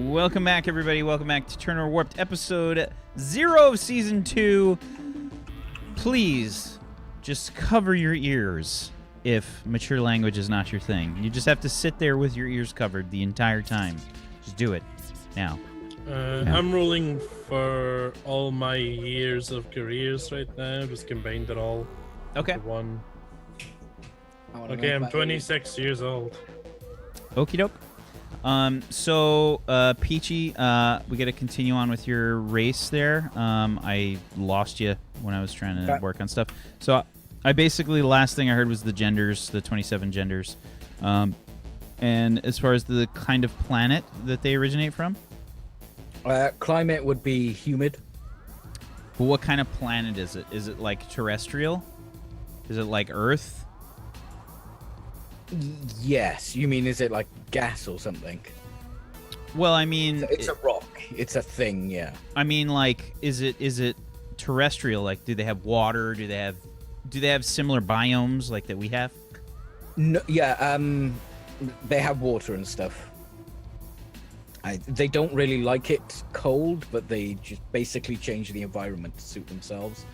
Welcome back, everybody. Welcome back to Turner Warped, episode 0 of season 2. Please, just cover your ears if mature language is not your thing. You just have to sit there with your ears covered the entire time. Just do it now. I'm rolling for all my years of careers right now. Just combined it all. Okay. Into one. Okay, I'm 26 years old. Okie doke. Peachy, we got to continue on with your race there. I lost you when I was trying to work on stuff. So I basically, the last thing I heard was the genders, the 27 genders. And as far as the kind of planet that they originate from? Climate would be humid. Well, what kind of planet is it? Is it like terrestrial? Is it like Earth? Yes. You mean, is it like gas or something? Well, I mean... It's a rock. It's a thing, yeah. I mean, like, is it terrestrial? Like, do they have water? Do they have similar biomes like that we have? No, yeah, they have water and stuff. They don't really like it cold, but they just basically change the environment to suit themselves.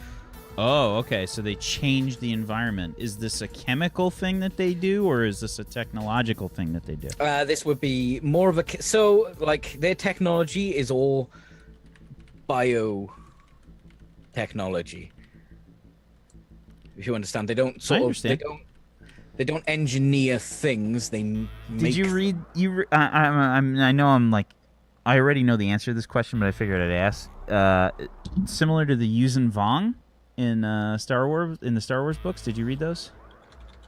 Oh, okay. So they change the environment. Is this a chemical thing that they do, or is this a technological thing that they do? This would be more of a... So, like, their technology is all biotechnology. If you understand, they don't They don't engineer things. They make... Did you read? I know I'm like... I already know the answer to this question, but I figured I'd ask. Similar to the Yuuzhan Vong in Star Wars, in the Star Wars books. Did you read those?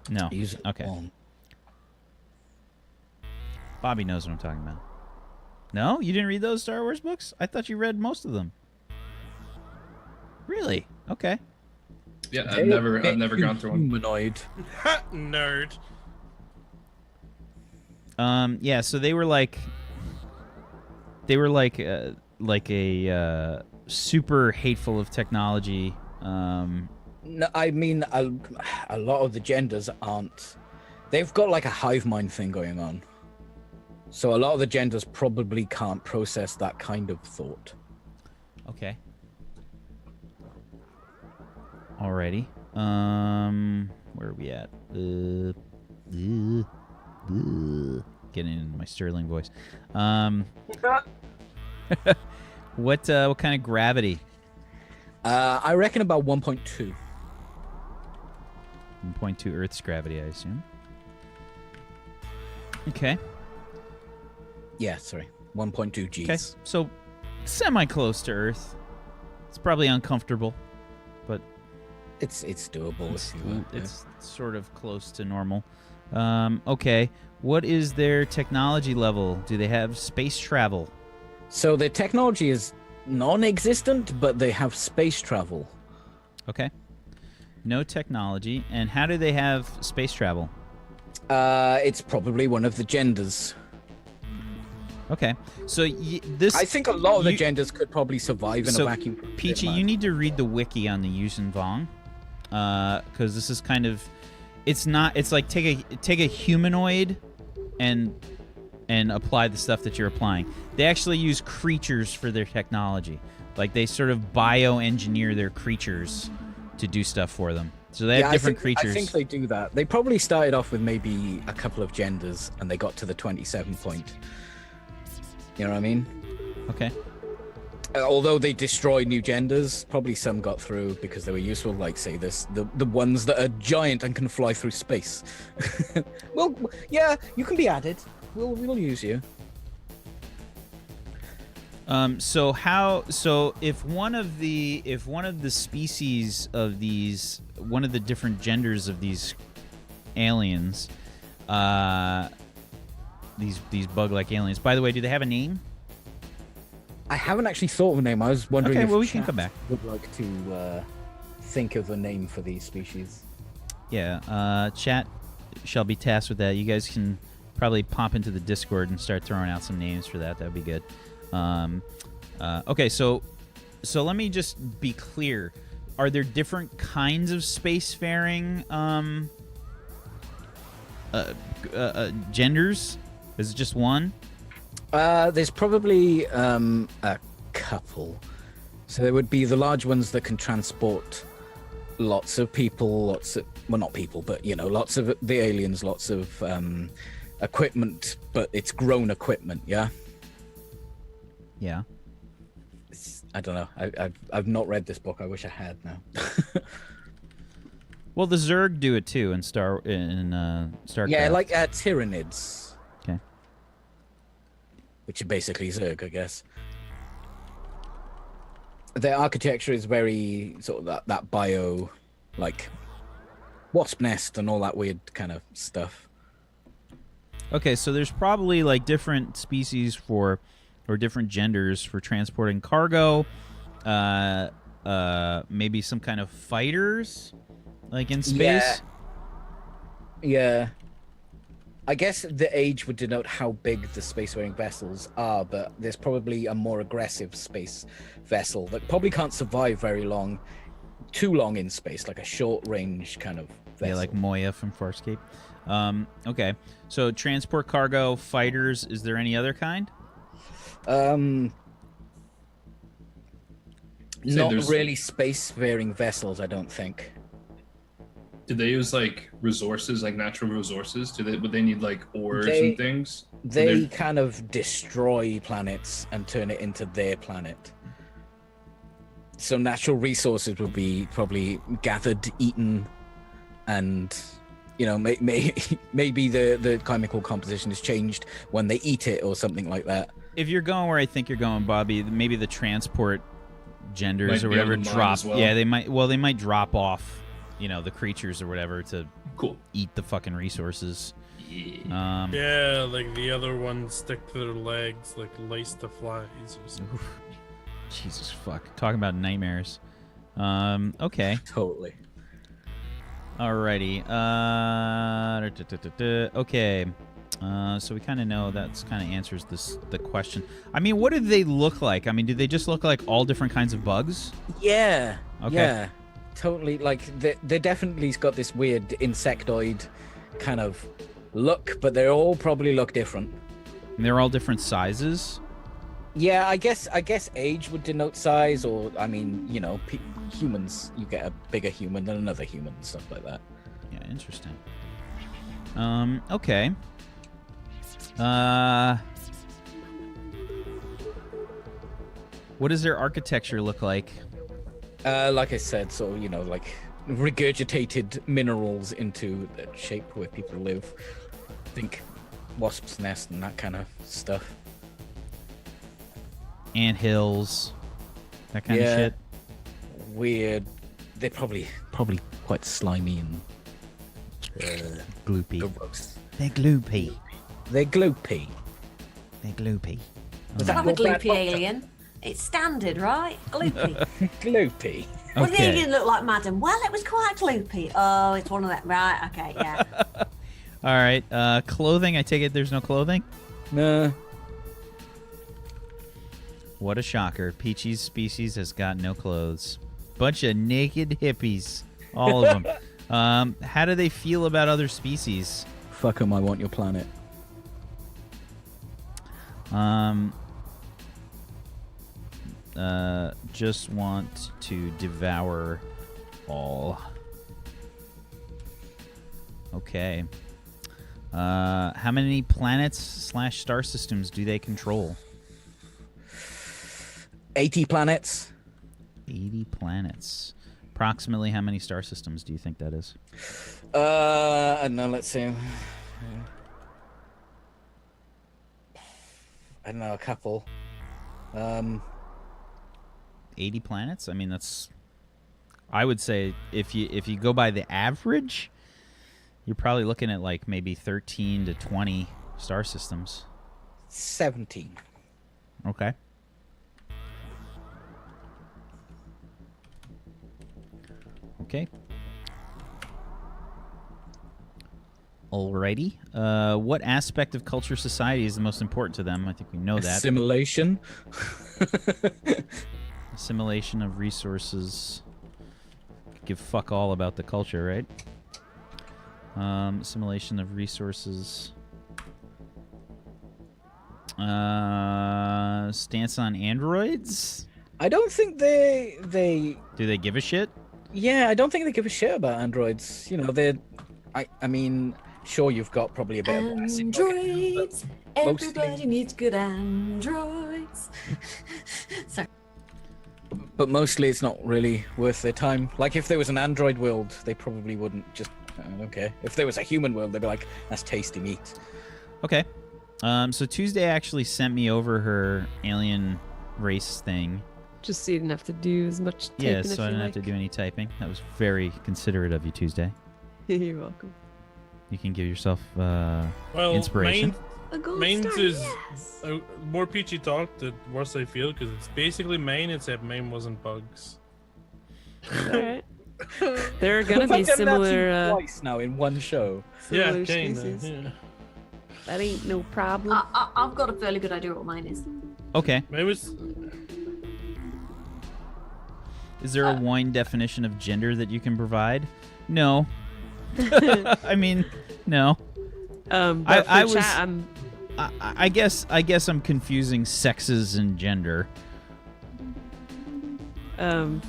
No. Okay. Bobby knows what I'm talking about. No, you didn't read those Star Wars books? I thought you read most of them. Really? Okay. Yeah, I've never gone through one. Humanoid. Nerd. Yeah. So they were like a super hateful of technology. No, I mean, a lot of the genders aren't. They've got like a hive mind thing going on. So a lot of the genders probably can't process that kind of thought. Okay. Alrighty. Where are we at? Getting into my Sterling voice. What kind of gravity? I reckon about 1.2. 1.2 Earth's gravity, I assume. Okay. Yeah, sorry. 1.2 Gs. Okay. So semi-close to Earth. It's probably uncomfortable, but It's doable. It's sort of close to normal. Okay. What is their technology level? Do they have space travel? So their technology is non-existent, but they have space travel. Okay. No technology. And how do they have space travel? It's probably one of the genders. Okay. So this... I think a lot of the genders could probably survive in a vacuum. Peachy, you need to read the wiki on the Yuuzhan Vong. Because this is kind of... It's like take a humanoid and apply the stuff that you're applying. They actually use creatures for their technology. Like, they sort of bioengineer their creatures to do stuff for them. So they have different creatures. I think they do that. They probably started off with maybe a couple of genders, and they got to the 27 point. You know what I mean? Okay. Although they destroyed new genders, probably some got through because they were useful, like, say, the ones that are giant and can fly through space. Well, yeah, you can be added. We'll use you. So if one of the species of these, one of the different genders of these aliens, these bug-like aliens. By the way, do they have a name? I haven't actually thought of a name. I was wondering if we can come back. Would like to think of a name for these species. Yeah, chat shall be tasked with that. You guys can probably pop into the Discord and start throwing out some names for that. That would be good. Okay, so let me just be clear. Are there different kinds of spacefaring genders? Is it just one? There's probably a couple. So there would be the large ones that can transport lots of people, well, not people, but lots of the aliens, lots of equipment, but it's grown equipment. Yeah. Yeah. I don't know. I've not read this book. I wish I had now. Well, the Zerg do it too in Starcraft. Yeah, like Tyranids. Okay. Which are basically Zerg, I guess. Their architecture is very sort of that bio, like wasp nest and all that weird kind of stuff. Okay, so there's probably like different species or different genders for transporting cargo. Maybe some kind of fighters, like in space. Yeah. I guess the age would denote how big the spacefaring vessels are, but there's probably a more aggressive space vessel that probably can't survive too long in space, like a short-range kind of vessel. Yeah, like Moya from Farscape. Okay, so transport cargo, fighters. Is there any other kind? Not really spacefaring vessels, I don't think. Did they use like resources, like natural resources? Would they need like ores and things? They kind of destroy planets and turn it into their planet. So natural resources would be probably gathered, eaten, and maybe the chemical composition is changed when they eat it or something like that. If you're going where I think you're going, Bobby, maybe the transport genders or whatever drop. Well. Yeah, they might drop off. The creatures or whatever to eat the fucking resources. Yeah. Yeah, like the other ones stick to their legs like lice to flies or something. Jesus fuck. Talking about nightmares. Okay. Totally. Alrighty. Okay. So we kind of know that's kind of answers the question. I mean, what do they look like? I mean, do they just look like all different kinds of bugs? Yeah. Okay. Yeah. Totally, like they definitely got this weird insectoid kind of look, but they all probably look different. And they're all different sizes. Yeah, I guess age would denote size, or I mean, humans, you get a bigger human than another human, and stuff like that. Yeah, interesting. Okay. What does their architecture look like? Like I said, so like regurgitated minerals into the shape where people live. Think wasp's nest and that kind of stuff. Ant hills, that kind of shit. Weird. They're probably quite slimy and gloopy. gross. They're gloopy. They're gloopy. They're gloopy. I'm a gloopy alien. It's standard, right? Gloopy. Gloopy. Well, the Okay. alien looked like Madam. Well, it was quite gloopy. Oh, it's one of them. Right, okay, yeah. All right. Clothing. I take it there's no clothing? Nah. What a shocker. Peachy's species has got no clothes. Bunch of naked hippies. All of them. How do they feel about other species? Fuck 'em, I want your planet. Just want to devour all. Okay. How many planets / star systems do they control? 80 planets. 80 planets. Approximately how many star systems do you think that is? I don't know, let's see. I don't know, a couple. 80 planets? I mean, that's... I would say if you go by the average, you're probably looking at like maybe 13 to 20 star systems. 17. Okay. Okay. Alrighty. What aspect of culture society is the most important to them? I think we know that. Assimilation. Assimilation of resources. Give fuck all about the culture, right? Assimilation of resources. Stance on androids? I don't think they. Do they give a shit? Yeah, I don't think they give a shit about androids. You know, they're. I mean, sure, you've got probably a bit of acid. Androids. mostly- Everybody needs good androids. Sorry. But mostly, it's not really worth their time. Like, if there was an android world, they probably wouldn't just. I don't care. If there was a human world, they'd be like, "That's tasty meat." Okay. So Tuesday actually sent me over her alien race thing. Just so you didn't have to do as much typing. Yeah, if so I you didn't like. have to do any typing. That was very considerate of you, Tuesday. You're welcome. You can give yourself Well, inspiration. A gold Maine star, is yes. more peachy talk, the worse I feel, because it's basically Maine, except Maine wasn't bugs. All right. There are gonna I've be done that similar, twice now in one show. similar Yeah, kinda. species. Yeah. That ain't no problem. I've got a fairly good idea what mine is. Okay. Maybe it's Is there a wine definition of gender that you can provide? No. I mean, no. But for I was- chat, I guess I'm confusing sexes and gender.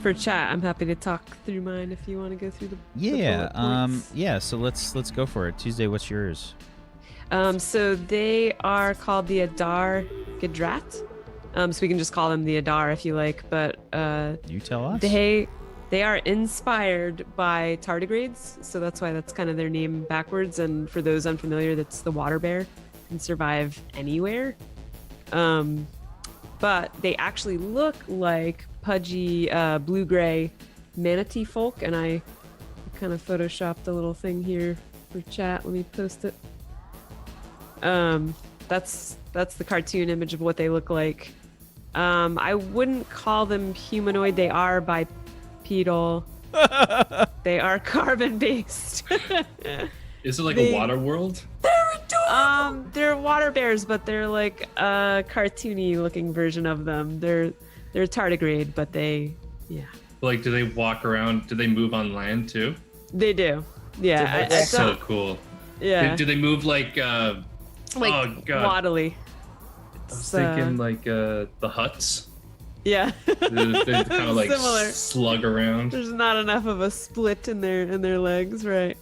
for chat, I'm happy to talk through mine if you want to go through the Yeah. bullet points. Yeah. So let's go for it. Tuesday, what's yours? So they are called the Adar Gedrat. So we can just call them the Adar if you like, but You tell us. they are inspired by tardigrades, so that's why that's kind of their name backwards. And for those unfamiliar, that's the water bear, can survive anywhere. But they actually look like pudgy blue-gray manatee folk, and I kind of photoshopped a little thing here for chat. Let me post it. That's the cartoon image of what they look like. I wouldn't call them humanoid. They are bipedal. They are carbon based. Is it like They- a water world? They're water bears, but they're like a cartoony looking version of them. They're tardigrade, but they Like, do they walk around? Do they move on land too? they do. Yeah, I So don't, cool. yeah, Do they move like? like oh god. waddly. I was It's, thinking like the huts. Yeah, They kind of like similar. slug around. There's not enough of a split in their legs, right?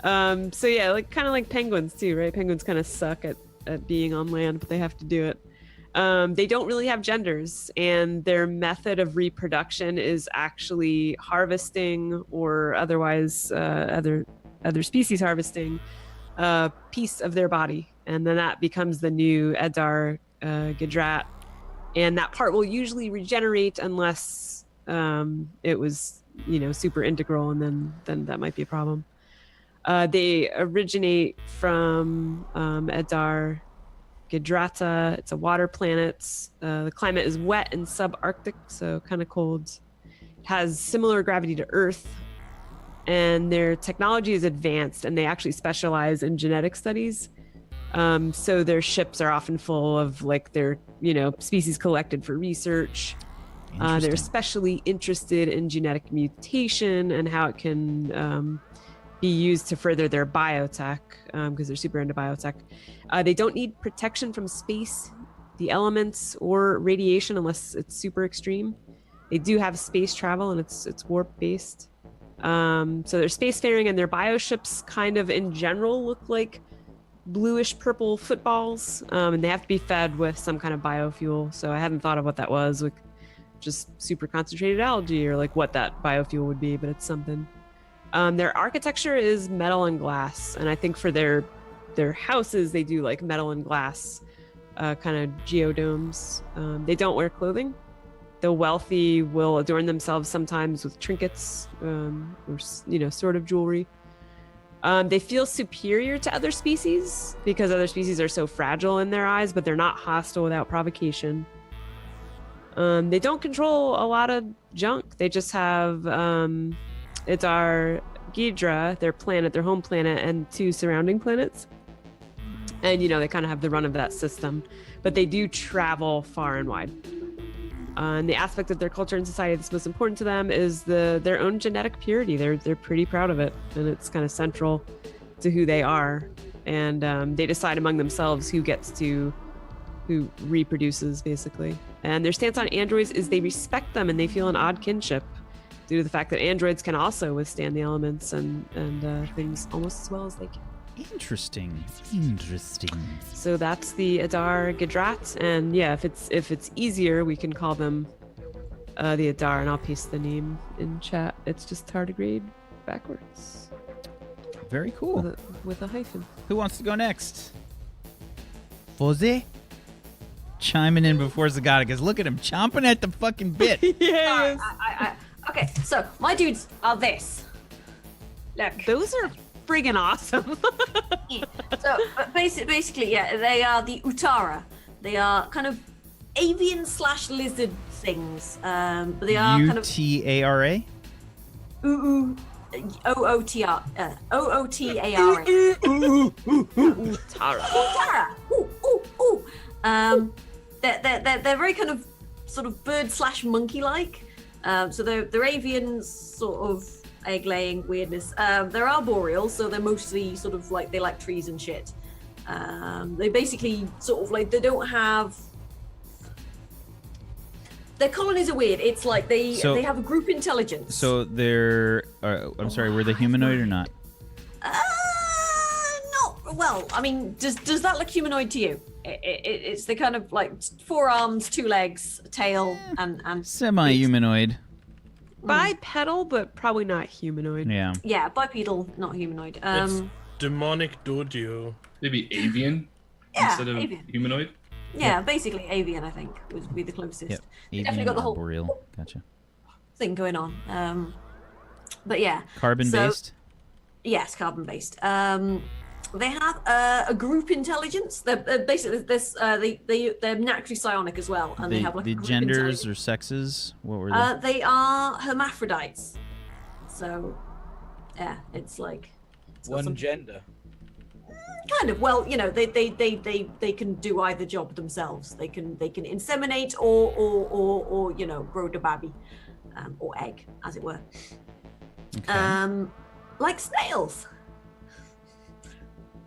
So yeah, like kind of like penguins too, right? Penguins kind of suck at being on land, but they have to do it. They don't really have genders, and their method of reproduction is actually harvesting or otherwise other species harvesting a piece of their body, and then that becomes the new Edar Gedrat, and that part will usually regenerate unless it was super integral, and then that might be a problem. They originate from Edar Gedrata. It's a water planet. The climate is wet and subarctic, so kind of cold. It has similar gravity to Earth, and their technology is advanced, and they actually specialize in genetic studies. So their ships are often full of like their species collected for research. They're Interesting. especially interested in genetic mutation and how it can be used to further their biotech, because they're super into biotech. They don't need protection from space, the elements, or radiation unless it's super extreme. They do have space travel, and it's warp based. So they're spacefaring, and their bioships kind of in general look like bluish purple footballs, and they have to be fed with some kind of biofuel. So I hadn't thought of what that was, like just super concentrated algae or like what that biofuel would be, but it's something. Their architecture is metal and glass, and I think for their houses they do like metal and glass kind of geodomes. They don't wear clothing. The wealthy will adorn themselves sometimes with trinkets or sort of jewelry. They feel superior to other species because other species are so fragile in their eyes, but they're not hostile without provocation. They don't control a lot of junk. They just have it's our Ghidra, their planet, their home planet, and 2 surrounding planets. And they kind of have the run of that system, but they do travel far and wide. And the aspect of their culture and society that's most important to them is their own genetic purity. They're pretty proud of it, and it's kind of central to who they are. And they decide among themselves who gets to who reproduces basically. And their stance on androids is they respect them and they feel an odd kinship due to the fact that androids can also withstand the elements and things almost as well as they can. Interesting. So that's the Adar Gedrat, and yeah, if it's easier, we can call them the Adar, and I'll paste the name in chat. It's just tardigrade backwards Very cool. with a hyphen. Who wants to go next? Jose? Chiming in before Zagata, because look at him chomping at the fucking bit. Yes. Okay, so my dudes are this. Look. Those are friggin' awesome. So basically, yeah, they are the Utara. They are kind of avian / lizard things. But they are kind of UTARA? OOTARA. Tara. Utara. Ooh. They're very kind of sort of bird / monkey like. So they're avian sort of egg-laying weirdness. They're arboreal, so they're mostly sort of like they like trees and shit. They basically sort of like they don't have. Their colonies are weird. It's like they have a group intelligence. So they're. I'm sorry, were they humanoid or not? Not well. I mean, does that look humanoid to you? It's the kind of like 4 arms, 2 legs, a tail, and Semi-humanoid. Bipedal, but probably not humanoid. Yeah. Bipedal, not humanoid. It's demonic dodio. Maybe avian instead of avian. humanoid. Yeah, basically avian, I think, would be the closest. Yep. They Avian, definitely got the whole arboreal. Gotcha. thing going on. But yeah. Carbon-based? Yes, carbon-based. They have a group intelligence. They're basically this. They're naturally psionic as well, and they have like the a group genders intelligence. or sexes? What were they? They are hermaphrodites. So, yeah, it's like it's got One some- gender. kind of. Well, you know, they can do either job themselves. They can inseminate or you know, grow the baby, or egg, as it were. Okay. Like snails.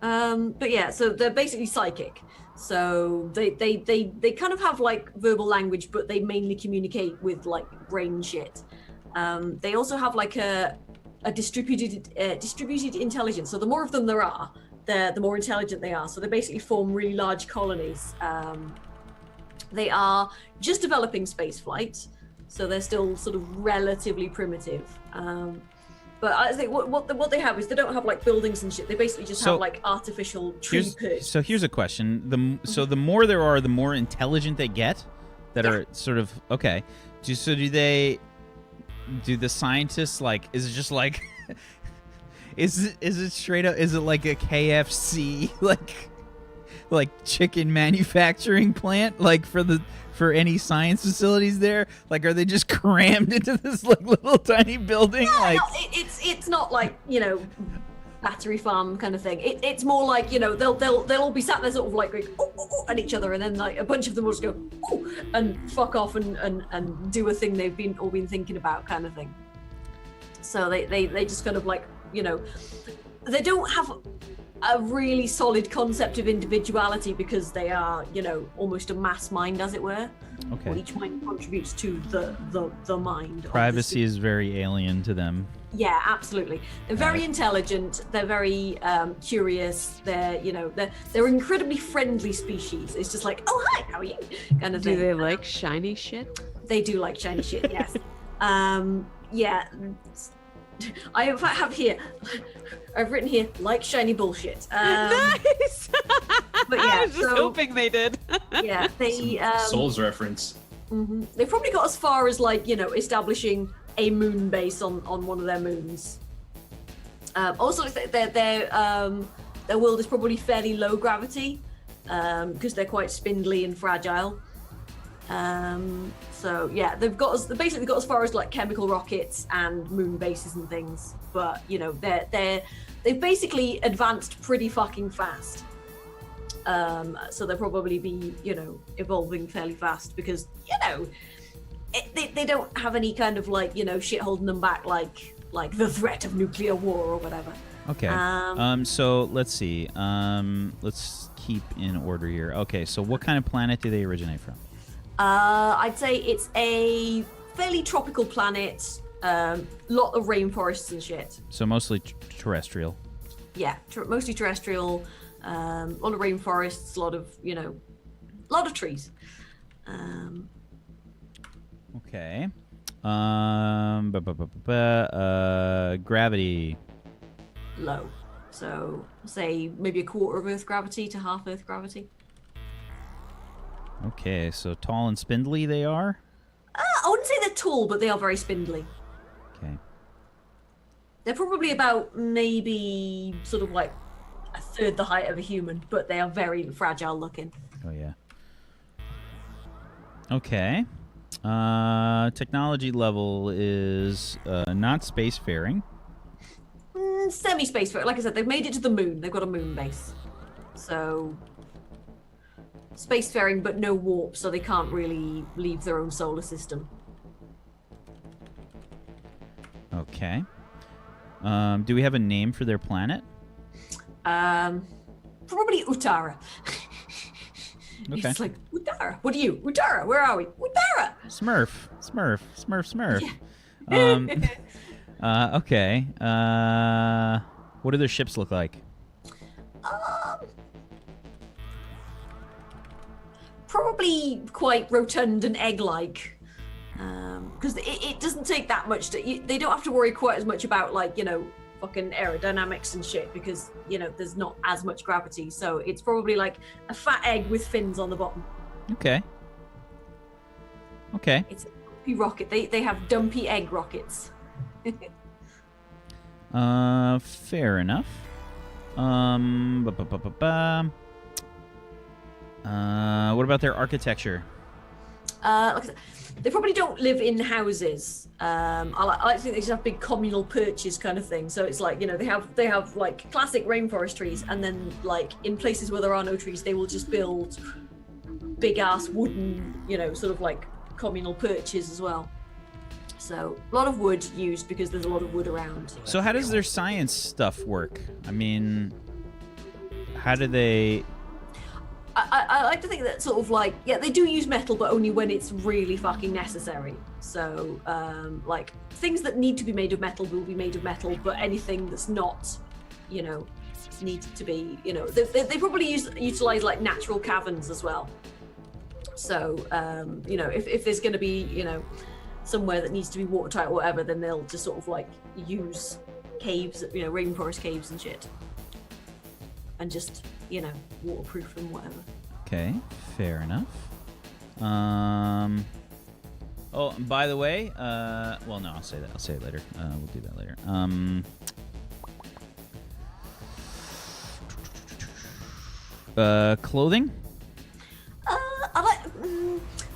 But yeah, so they're basically psychic. So they kind of have like verbal language, but they mainly communicate with like brain shit. They also have like a distributed intelligence. So the more of them there are, the more intelligent they are. So they basically form really large colonies. They are just developing space flight, so they're still sort of relatively primitive. But I think what they have is they don't have like buildings and shit. They basically just have like artificial tree perches. So here's a question: so the more there are, the more intelligent they get. That are sort of okay. Do the scientists like? Is it just like? is it straight up? Is it like a KFC like chicken manufacturing plant for any science facilities there? Like, are they just crammed into this like little tiny building? No, like, no, it's not like, you know, battery farm kind of thing. It's more like, you know, they'll all be sat there sort of like going ooh, ooh, ooh, at each other, and then like a bunch of them will just go ooh, and fuck off and do a thing they've all been thinking about kind of thing. So they just kind of like, you know, they don't have a really solid concept of individuality because they are, you know, almost a mass mind, as it were. Okay. Well, each mind contributes to the mind. privacy is very alien to them. Yeah, absolutely. They're very intelligent. They're very curious. They're, you know, they're incredibly friendly species. It's just like, oh hi, how are you, kind of thing. Do they like shiny shit? They do like shiny shit. Yes. Yeah. I in fact have here. I've written here like shiny bullshit. Nice. But yeah, I was just hoping they did. yeah, they Souls reference. They've probably got as far as like, you know, establishing a moon base on one of their moons. Also, their world is probably fairly low gravity because they're quite spindly and fragile. So yeah, they basically got as far as like chemical rockets and moon bases and things. But you know, they've basically advanced pretty fucking fast. So they'll probably be, you know, evolving fairly fast because, you know, they don't have any kind of like, you know, shit holding them back like the threat of nuclear war or whatever. Okay. So let's see. Let's keep in order here. Okay, so what kind of planet do they originate from? I'd say it's a fairly tropical planet. Lot of rainforests and shit. So mostly terrestrial. Yeah, mostly terrestrial. A lot of rainforests, a lot of lot of trees. Okay. Gravity. Low. So say maybe a quarter of Earth gravity to half Earth gravity. Okay, so tall and spindly they are? I wouldn't say they're tall, but they are very spindly. Okay. They're probably about maybe sort of like a third the height of a human, but they are very fragile looking. Oh, yeah. Okay. Technology level is not spacefaring. Semi-space, like I said, they've made it to the moon. They've got a moon base. So spacefaring, but no warp, so they can't really leave their own solar system. Okay. Do we have a name for their planet? Probably Utara. Okay. It's like, Utara, what are you? Utara, where are we? Utara! Smurf. Yeah. Okay. What do their ships look like? Probably quite rotund and egg-like. Because it doesn't take that much they don't have to worry quite as much about fucking aerodynamics and shit because there's not as much gravity, so it's probably like a fat egg with fins on the bottom. Okay. It's a dumpy rocket. They have dumpy egg rockets. Fair enough. What about their architecture? Like I said, they probably don't live in houses. I like to think they just have big communal perches kind of thing. So it's like, they have like classic rainforest trees, and then like in places where there are no trees, they will just build big ass wooden, sort of like communal perches as well. So a lot of wood used because there's a lot of wood around. So how does their science stuff work? I mean, how do they... I like to think that sort of like, yeah, they do use metal, but only when it's really fucking necessary. So, like, things that need to be made of metal will be made of metal, but anything that's not, needed to be, they probably utilize like natural caverns as well. So, if there's going to be, somewhere that needs to be watertight or whatever, then they'll just sort of like use caves, rainforest caves and shit. And just, waterproof and whatever. Okay, fair enough. Oh, and by the way, well, no, I'll say that. I'll say it later. We'll do that later. Clothing?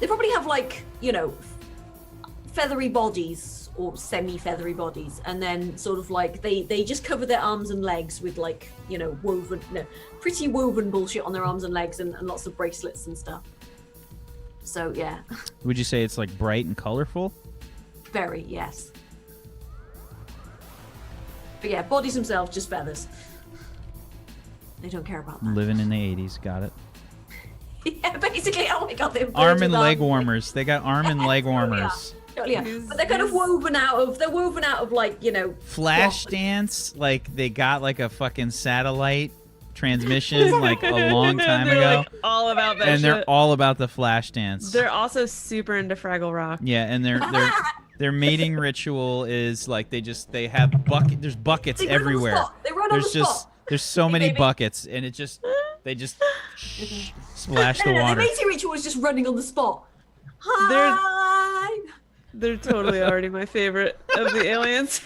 They probably have like, feathery bodies or semi-feathery bodies, and then sort of like they just cover their arms and legs with like, pretty woven bullshit on their arms and legs and lots of bracelets and stuff. So yeah. Would you say it's like bright and colorful? Very, yes. But yeah, bodies themselves, just feathers. They don't care about that. Living in the 80s, got it. Yeah, basically, oh my god, they're arm and leg warmers. They got arm and leg warmers. Totally, yeah. But they're kind of woven out of like, Flash dance, like they got like a fucking satellite transmission like a long time ago. Like all about that and shit. They're all about the flash dance. They're also super into Fraggle Rock. Yeah, and their mating ritual is like they have there's buckets everywhere. They run on the spot. There's so many buckets, and they just splash the water. The mating ritual is just running on the spot. Hi. They're totally already my favorite of the aliens.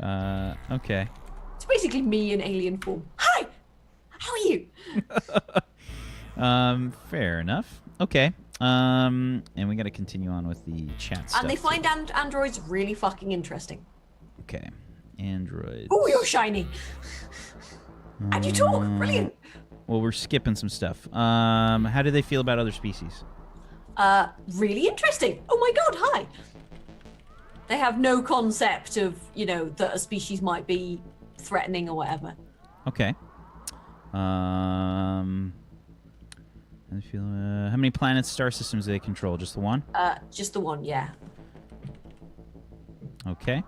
Okay. It's basically me in alien form. Hi. How are you? Fair enough. Okay. And we got to continue on with the chat stuff. And they find androids really fucking interesting. Okay. Androids. Oh, you're shiny. And you talk. Brilliant. Well, we're skipping some stuff. How do they feel about other species? Really interesting. Oh my god, hi. They have no concept of, that a species might be threatening or whatever. Okay. I feel, how many planets, star systems do they control? Just the one? Just the one, yeah. Okay.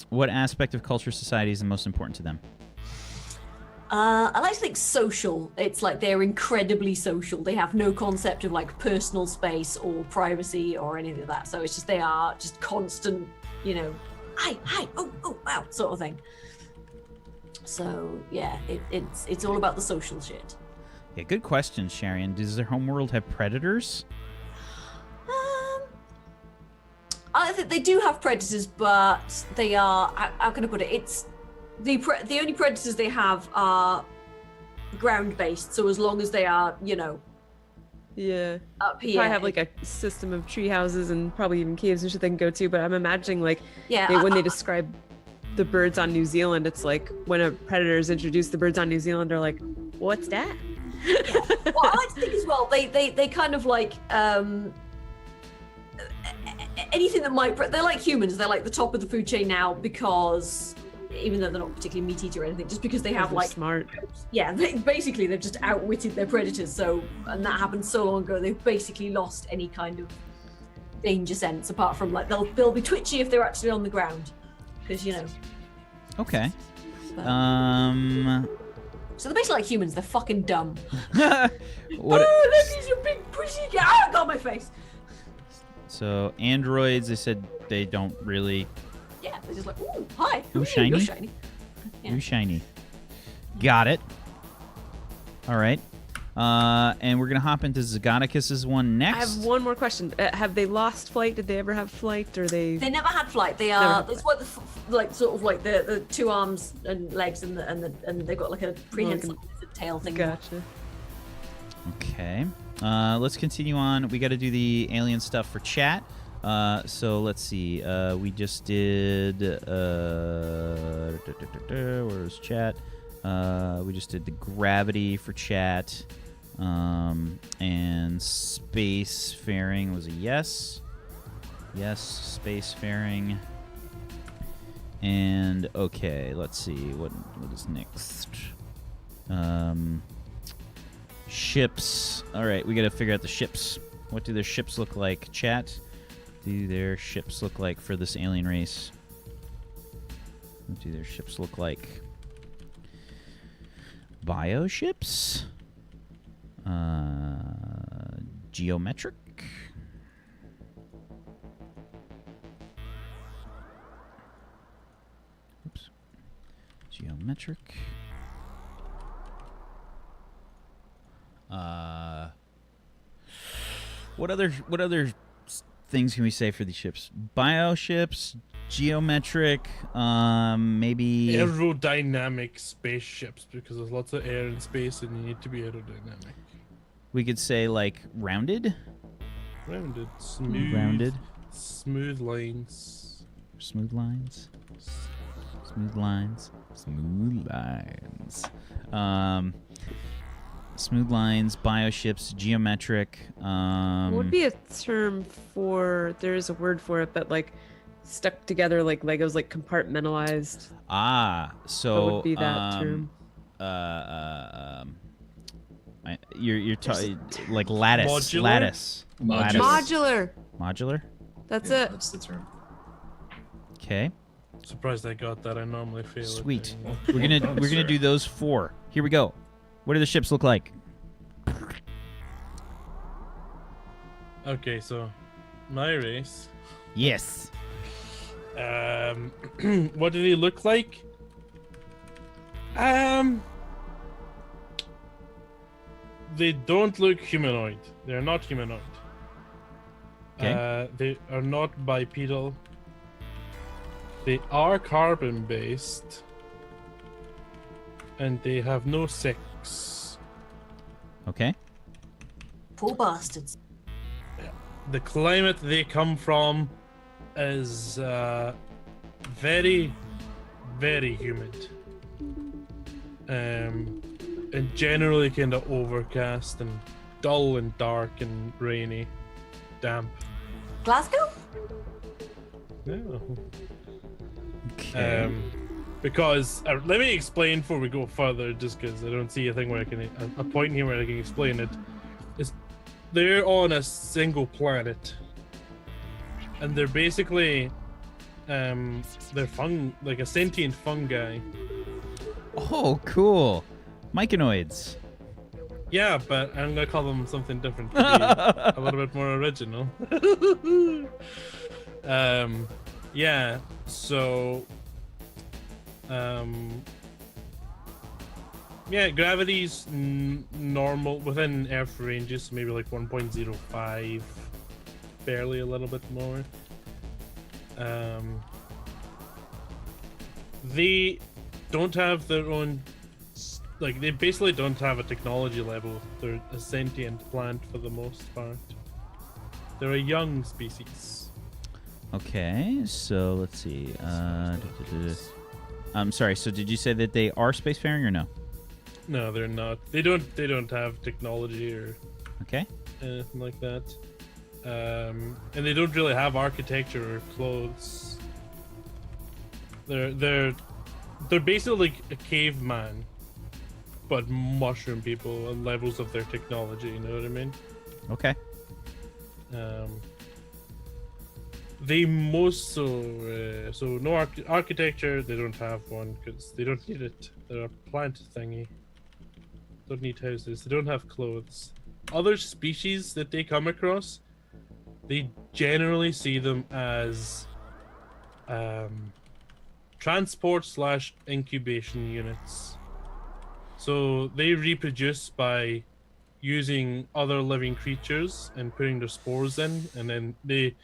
What aspect of culture society is the most important to them? I like to think social. It's like they're incredibly social. They have no concept of like personal space or privacy or anything like that. So it's just they are just constant, you know, hi, oh, wow, sort of thing. So yeah, it's all about the social shit. Yeah, good question, Sharian. Does their homeworld have predators? I think they do have predators, but they are. How can I put it? It's the only predators they have are ground based. So as long as they are, you know, Yeah. up here, Probably have like a system of tree houses and probably even caves and shit they can go to. But I'm imagining like when they describe the birds on New Zealand, it's like when a predator is introduced, the birds on New Zealand are like, what's that? Yeah. Well, I like to think as well. They kind of like anything that might. They're like humans. They're like the top of the food chain now because even though they're not particularly meat eater or anything, just because they have They're like smart. Yeah, basically they've just outwitted their predators. So, and that happened so long ago, they've basically lost any kind of danger sense. Apart from like they'll be twitchy if they're actually on the ground, because you know. Okay. But, So they're basically like humans. They're fucking dumb. what? Oh, look, he's a big pushy guy. Ah, got my face. So androids, they said they don't really. Yeah, they're just like, ooh, hi. Ooh, You're shiny. shiny. Yeah. Ooh, shiny. Got it. All right. And we're gonna hop into Zagonicus's one next. I have one more question. Have they lost flight? Did they ever have flight? Or they never had flight. They Never are. had That's what like sort of like the two arms and legs and they've got like a prehensile tail thing. Gotcha. Okay. Let's continue on. We got to do the alien stuff for chat. So let's see. We just did. Where's chat? We just did the gravity for chat. And spacefaring was a yes. Yes, spacefaring. And okay, let's see. What is next? Ships. All right, we got to figure out the ships. What do their ships look like? Chat. Do their ships look like for this alien race? What do their ships look like? Bioships? Geometric? Oops. Geometric. What other things can we say for these ships? Bioships, geometric, maybe Aerodynamic spaceships, because there's lots of air in space and you need to be aerodynamic. we could say like rounded, Rounded, smooth. rounded, Smooth lines. smooth lines, smooth lines, smooth lines. Smooth lines, bioships, geometric. What would be a term for? There is a word for it, but like stuck together like Legos, like compartmentalized. So What would be that term? You're like lattice, Modular? lattice, lattice. Modular. Modular. That's Yeah, it. that's the term. Okay, Surprised I got that. I normally fail. at sweet. that. We're gonna do those 4. Here we go. What do the ships look like? Okay, so my race. Yes. What did he look like? They don't look humanoid. They're not humanoid. Okay. They are not bipedal. They are carbon based. And they have no sex. Okay. Poor bastards. The climate they come from is very, very humid. And generally kind of overcast and dull and dark and rainy, damp. Glasgow? Yeah. Okay. Because let me explain before we go further, just because I don't see a thing where I can a point here where I can explain it. Is they're on a single planet, and they're basically they're like a sentient fungi. Oh, cool. Myconoids. Yeah, but I'm gonna call them something different to be a little bit more original. Yeah. So. Yeah, gravity's normal within Earth ranges, maybe like 1.05, barely a little bit more. They don't have their own, like, they basically don't have a technology level. They're a sentient plant for the most part. They're a young species. Okay, so let's see. I'm sorry. So did you say that they are spacefaring or no? No, they're not. They don't have technology or Okay. anything like that. And they don't really have architecture or clothes. They're basically like a caveman, but mushroom people and levels of their technology. You know what I mean? Okay. They so no architecture. They don't have one because they don't need it. They're a plant thingy. Don't need houses. They don't have clothes. Other species that they come across, they generally see them as transport/incubation units. So they reproduce by using other living creatures and putting their spores in, and then they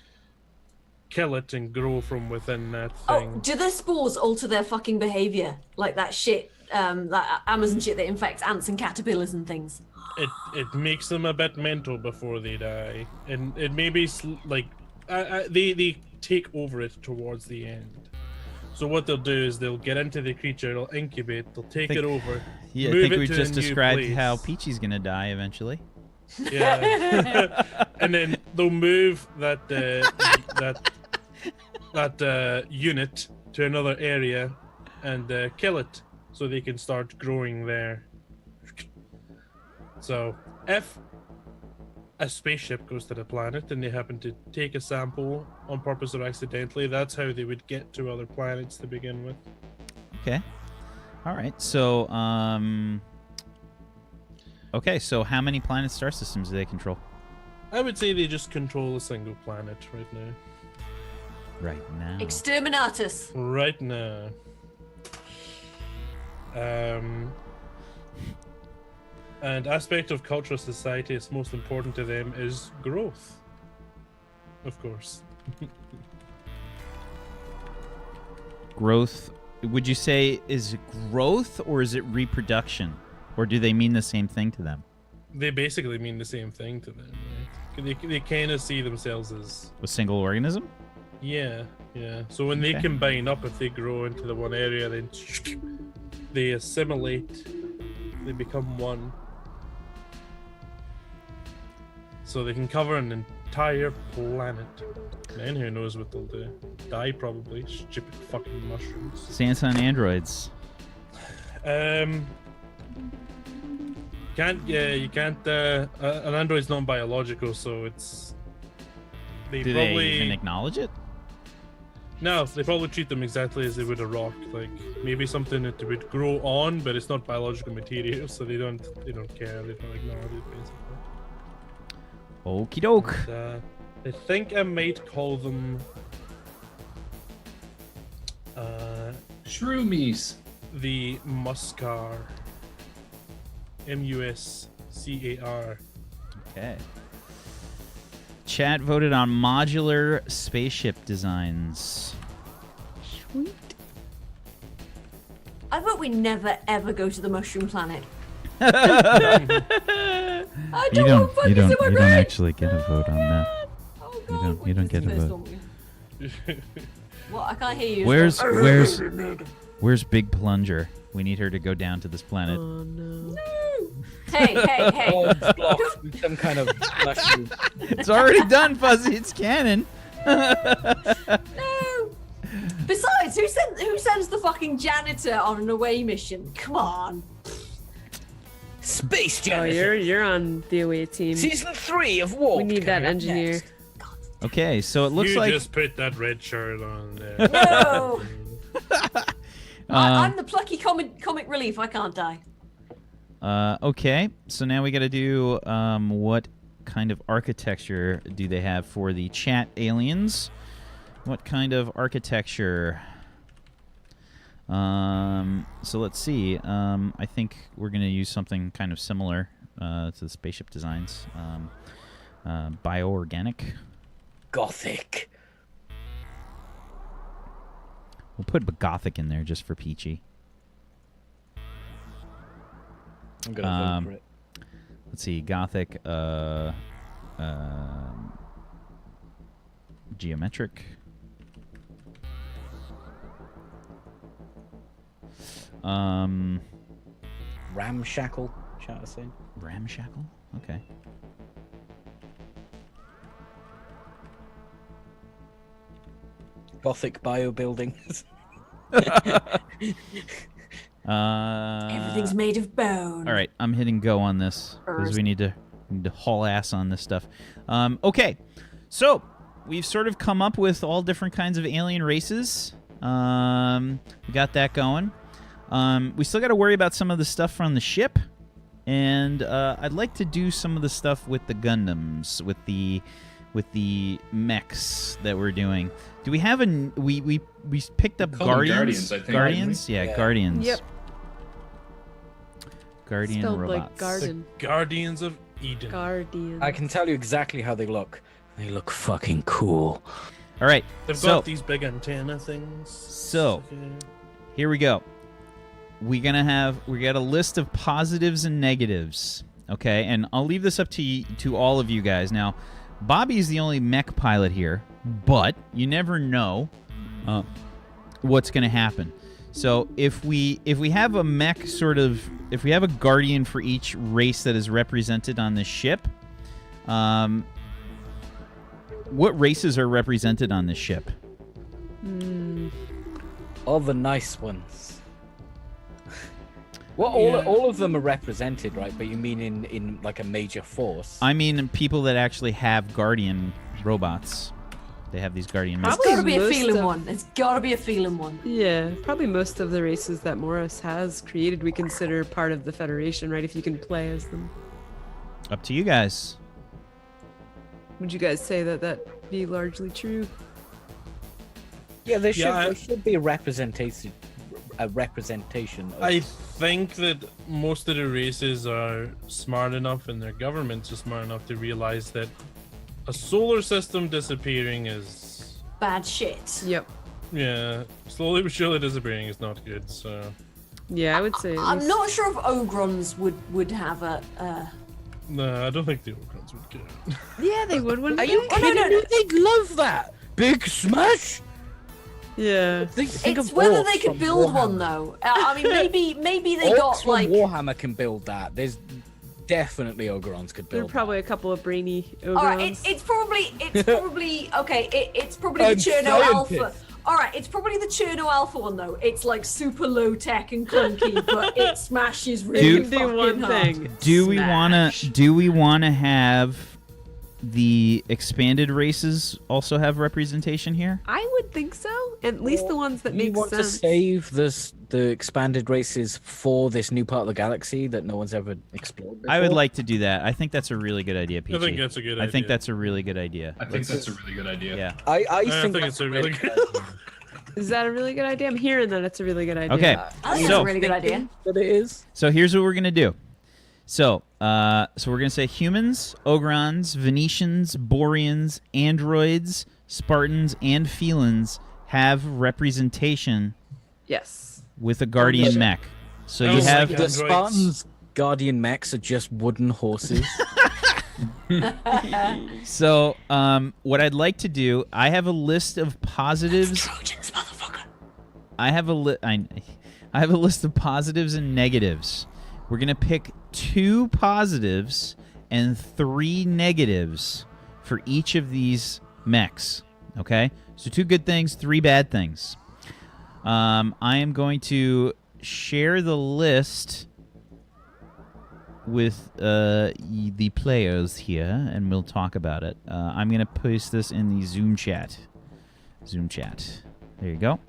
kill it and grow from within that thing. Oh, do their spores alter their fucking behavior? Like that shit, that Amazon shit that infects ants and caterpillars and things? It makes them a bit mental before they die, and it may be like they take over it towards the end. So what they'll do is they'll get into the creature, they'll incubate, they'll take it over. Yeah, I move think it we to just a new described place. how Peachy's gonna die eventually. Yeah, and then they'll move that unit to another area and kill it, so they can start growing there. So if a spaceship goes to the planet and they happen to take a sample on purpose or accidentally, that's how they would get to other planets to begin with. Okay. All right. So, okay. So, how many planet star systems do they control? I would say they just control a single planet right now. Right now. Exterminatus. Right now. And aspect of cultural society that's most important to them is growth. Of course. Growth. Would you say is growth or is it reproduction, or do they mean the same thing to them? They basically mean the same thing to them, right? They kind of see themselves as A single organism? yeah. So when they Okay. combine up, if they grow into the one area, then they assimilate. They become one. So they can cover an entire planet. Man, who knows what they'll do? Die probably. Stupid fucking mushrooms. Sanson androids. You can't. An android's non-biological, so it's. They Do probably they even acknowledge it? no. They probably treat them exactly as they would a rock. Like maybe something that would grow on, but it's not biological material, so they don't care. They don't acknowledge it basically. Okie doke. I think I might call them Shroomies. the Muscar. Muscar. Okay. Chat voted on modular spaceship designs. Sweet. I vote we never ever go to the mushroom planet. I You don't want fuckers in my don't brain. actually get a vote on that. Oh, You God. don't- you don't What's get the a first vote. one? What? I can't hear you. Where's Big Plunger? We need her to go down to this planet. Oh no. Hey. Oh, it's blocked with some kind of mushroom. It's already done, Fuzzy. It's canon. No. Besides, who sends the fucking janitor on an away mission? Come on. Space Oh, Janitor. you're on the away team. Season 3 of Warp. We need that coming up engineer. next. Okay, so it looks you like just put that red shirt on there. No. Um, I'm the plucky comic relief. I can't die. okay, so now we got to do what kind of architecture do they have for the chat aliens? What kind of architecture? So let's see. I think we're going to use something kind of similar to the spaceship designs. Bioorganic. Gothic. We'll put Gothic in there just for peachy. I'm gonna vote for it. Let's see, Gothic, geometric. Ramshackle, shall I say? Ramshackle? Okay. Gothic bio buildings. Everything's made of bone. All right, I'm hitting go on this because we need to haul ass on this stuff. Okay, so we've sort of come up with all different kinds of alien races. We got that going. We still got to worry about some of the stuff from the ship, and I'd like to do some of the stuff with the Gundams, with the mechs that we're doing. Do we have we picked up Call them Guardians? Guardians, I think, Guardians? right? Yeah, Yeah. Guardians. Yep. Guardian Spelled robots. like garden. Guardians of Eden. Guardian. I can tell you exactly how they look. They look fucking cool. All right. They've so got these big antenna things. So- here we go. We got a list of positives and negatives. Okay, and I'll leave this up to all of you guys. Now, Bobby's the only mech pilot here, but you never know what's going to happen. So if we have a mech if we have a guardian for each race that is represented on this ship, what races are represented on this ship? All the nice ones. Well, Yeah. all of them are represented, right? But you mean in like a major force? I mean people that actually have guardian robots. They have these guardian mechs. It's gotta be a most feeling of- one. It's gotta be a feeling one. Yeah, probably most of the races that Morris has created we consider part of the Federation, right? If you can play as them. Up to you guys. Would you guys say that be largely true? Yeah, there Yeah, should be a representation. Of I think that most of the races are smart enough and their governments are smart enough to realize that a solar system disappearing is, Bad shit. Yep. yeah, slowly but surely disappearing is not good. So Yeah, I would say. at I'm least- not sure if Ogrons would have a. no, I don't think the Orcons would care. Yeah, they would. Wouldn't Are they? you Oh, no, kidding no, me? They'd love that. Big smash. Yeah. Think It's of whether orcs they could from build one Warhammer. though. I mean, maybe they Orcs got from like. Warhammer can build that. There's definitely Ogrons could There are build. probably a couple of brainy All right, Ogrons. it's probably okay. It's probably the I'm Cherno Alpha. scientist. All right, it's probably the Cherno Alpha one though. It's like super low tech and clunky, but it smashes really You can do fucking one hard. thing. Do we Smash. want to have the expanded races also have representation here? I would think so. At least the ones that You make want sense. to save the expanded races for this new part of the galaxy that no one's ever explored before? I would like to do that. I think that's a really good idea, Peachy. I think that's a good I idea. think that's a really good idea. I think that's a really good idea. Yeah. I think think that's it's a really good. idea. Is that a really good idea? I'm hearing that it's a really good idea. Okay. I think So- that's a really good idea. That it is. So here's what we're gonna do. So we're gonna say humans, Ogrons, Venetians, Boreans, androids, Spartans, and Felins have representation Yes. with a guardian Yeah. mech. So I you was have like, The Androids. Spartans' guardian mechs are just wooden horses. so what I'd like to do. I have a list of positives. Trojans, motherfucker. I have a list of positives and negatives. We're gonna pick 2 positives and 3 negatives for each of these mechs. Okay, so 2 good things, 3 bad things. I am going to share the list with the players here, and we'll talk about it. I'm going to post this in the Zoom chat. There you go.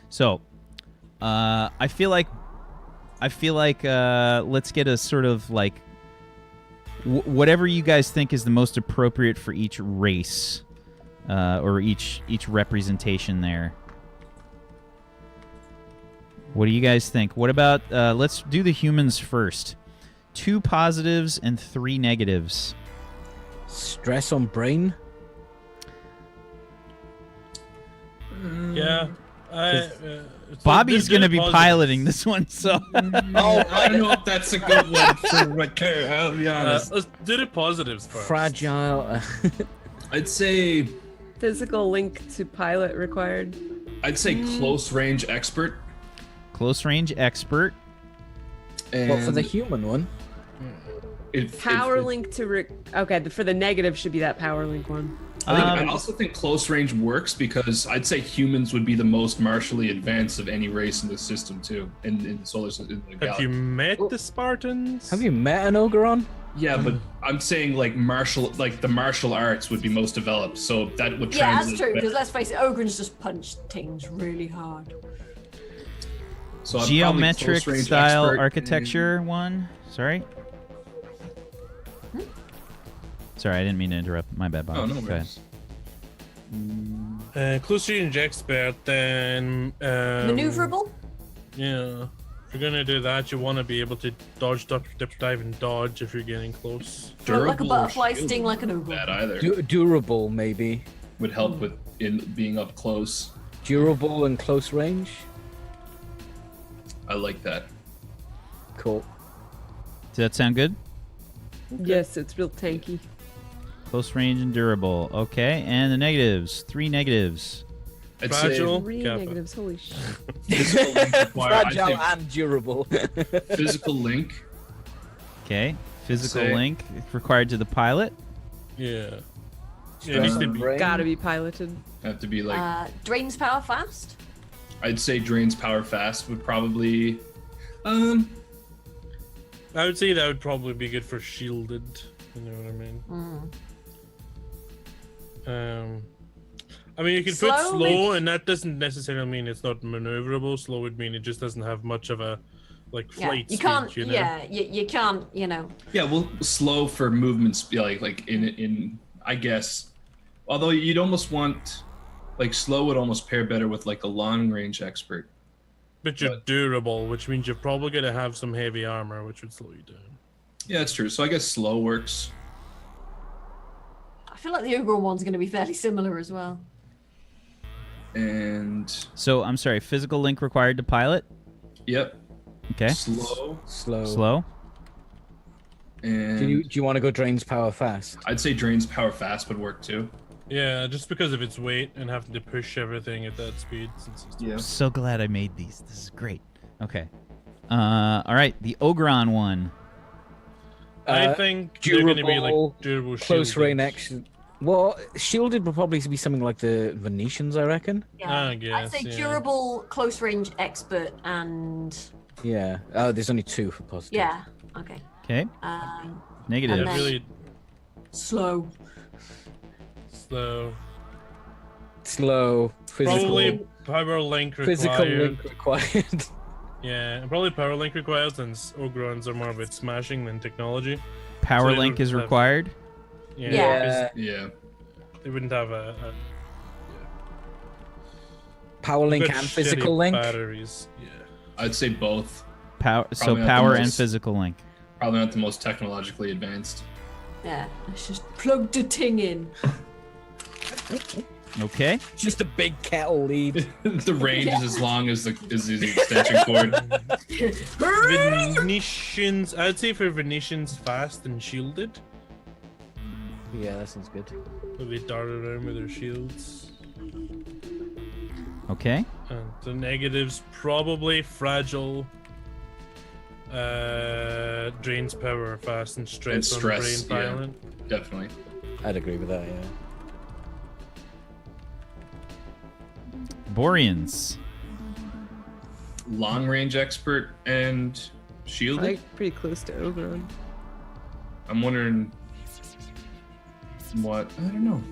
So, I feel like let's get a sort of like whatever you guys think is the most appropriate for each race, or each representation there. What do you guys think? What about let's do the humans first. 2 positives and 3 negatives. Stress on brain. Yeah. Bobby's going to be piloting this one, so. Oh, I don't know if that's a good one for Ricker, I'll be honest. Let's do the positives first. Fragile. I'd say Physical link to pilot required. close range expert. Close range expert. And What for the human one? Power link to okay, for the negative should be that power link one. I also think close range works because I'd say humans would be the most martially advanced of any race in the system too, in the solar system. In the Have you galaxy. met the Spartans? Have you met an Ogeron? Yeah, but I'm saying like the martial arts would be most developed, so that would Yeah, translate. that's true. better. Because let's face it, Ogrins just punch things really hard. So I'd probably Geometric close range style expert architecture one. Sorry. Sorry, I didn't mean to interrupt. My bad, Bob. Oh, no Go ahead. worries. Close range expert, then. Maneuverable? Yeah. If you're gonna do that, you want to be able to dodge, dip, dive, and dodge if you're getting close. Float like a Durable butterfly, shield sting like an wouldn't be ogre. bad either. Durable, maybe. Would help with in being up close. Durable and close range. I like that. Cool. Does that sound good? Yes, it's real tanky. Close range and durable. Okay, and the negatives. 3 negatives. I'd Fragile. 3 Kappa. negatives. Holy shit. say physical link required. I'd Fragile say and durable. physical link. Okay, physical Say- link required to the pilot. Yeah. Yeah, it needs to be. Brain. Gotta be piloted. Have to be like Drains power fast. I'd say drains power fast would probably. I would say that would probably be good for shielded. You know what I mean? I mean, you can put Slow, slow, maybe? and that doesn't necessarily mean it's not maneuverable. Slow would mean it just doesn't have much of a like Yeah, flight you speed. can't. You know? Yeah, you can't. You know. Yeah, well, slow for movement speed, like in I guess. Although you'd almost want, like slow would almost pair better with like a long range expert. But you're durable, which means you're probably gonna have some heavy armor, which would slow you down. Yeah, that's true. So I guess slow works. I feel like the ogre one's going to be fairly similar as well. And So, I'm sorry, physical link required to pilot. yep, Okay. slow. Slow. And Do you want to go drains power fast? I'd say drains power fast would work too. Yeah, just because of its weight and having to push everything at that speed. Since it's Yeah. I'm so glad I made these. This is great. Okay. All right, the Ogron one. I think they're going to be durable, like durable Close shielded. range action. Well, shielded would probably be something like the Venetians, I reckon. Yeah. I guess, I'd say yeah. durable, close range expert, and Yeah. Oh, there's only 2 for positive. yeah. Okay. Okay. Negative. and then- Really Slow. slow. Slow. Physical. Probably power link required. Physical link required. Yeah, and probably power link required since Ogrons are more about smashing than technology. Power so they link don't is have- required. Yeah, Yeah. 'cause Yeah. they wouldn't have a Power link good and shitty physical link. batteries. Yeah. I'd say both. So Probably not the power and most- physical link. Probably not the most technologically advanced. Yeah. Let's just plug the ting in. Okay. Just a big kettle lead. The range is as long as the extension cord. Venetians, I'd say for Venetians, fast and shielded. Yeah, that sounds good. So they dart around with their shields. Okay. And the negatives, probably fragile. Drains power fast and stress, And stress, on brain yeah. violent. Definitely. I'd agree with that, yeah. Boreans. Long range expert and shielded. Like pretty close to Oberon. I'm wondering what I don't know.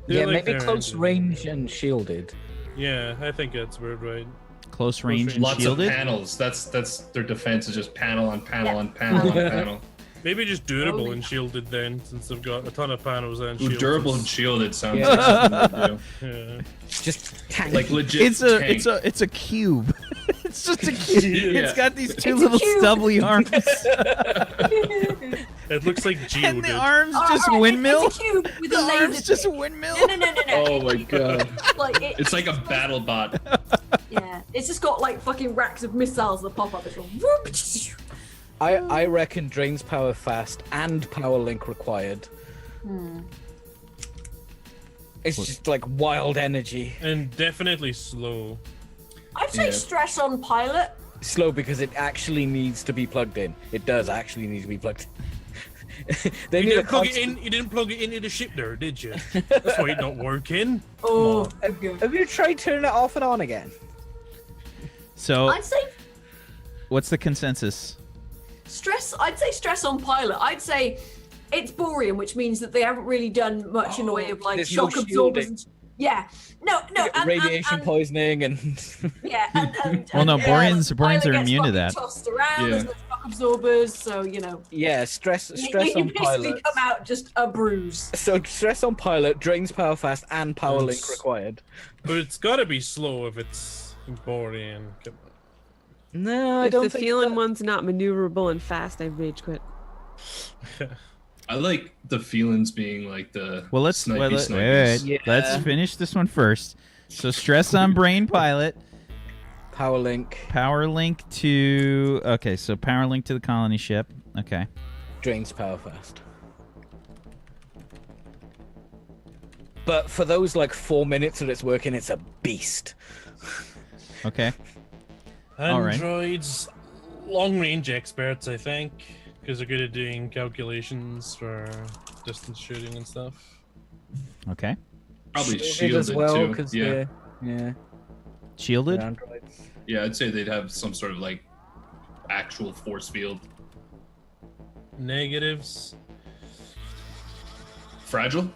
Yeah, like maybe their close engine. range and shielded. Yeah, I think that's weird, right? Close range and Lots shielded. of panels. That's their defense is just panel on panel on panel on panel. Maybe just durable Holy- and shielded then, since they've got a ton of panels and Ooh, shields. durable and shielded sounds Yeah. like something to Yeah. Just tank. do. Like legit. It's a cube. It's just a cube. Yeah. It's got these two It's a little cube. stubbly arms, It looks like Geo and the did. arms Oh, just alright, windmill. It's a cube with The a laser. arms just tip. windmill. No. Oh my god. Like It's like a battle bot. Yeah, it's just got like fucking racks of missiles that pop up. It's going whoop. I reckon drains power fast and power link required. It's just like wild energy. And definitely slow. I'd say Yeah. stress on pilot. Slow because it actually needs to be plugged in. It does actually need to be plugged in. They You need a didn't plug it constant- in. You didn't plug it into the ship there, did you? That's why it's not working. Oh, Have you tried turning it off and on again? So, I'd say what's the consensus? stress. I'd say stress on pilot. I'd say it's borean, which means that they haven't really done much in the way of like there's no shock absorbers. shielding. Yeah, no, Radiation and, poisoning and yeah. Well, no, Boreans pilot are gets immune to fucking that. Tossed around. Yeah. There's no shock absorbers, so you know. yeah, stress You on basically pilot. come out just a bruise. So stress on pilot drains power fast and power link required. But it's got to be slow if it's borean. Come on. No, I If don't the think feeling so. one's not maneuverable and fast, I rage quit. I like the feelings being like the Well, let's snipey wait, snipers. Yeah. let's finish this one first. So, stress on brain pilot. Power link Power link to so power link to the colony ship. Okay. drains power fast. But for those like 4 minutes that it's working, it's a beast. Okay. All right. Androids, long-range experts, I think, because they're good at doing calculations for distance shooting and stuff. Okay. Probably Shielded shielded as well, too. because Yeah. yeah, Shielded. they're androids. Yeah, I'd say they'd have some sort of like actual force field. Negatives, Fragile?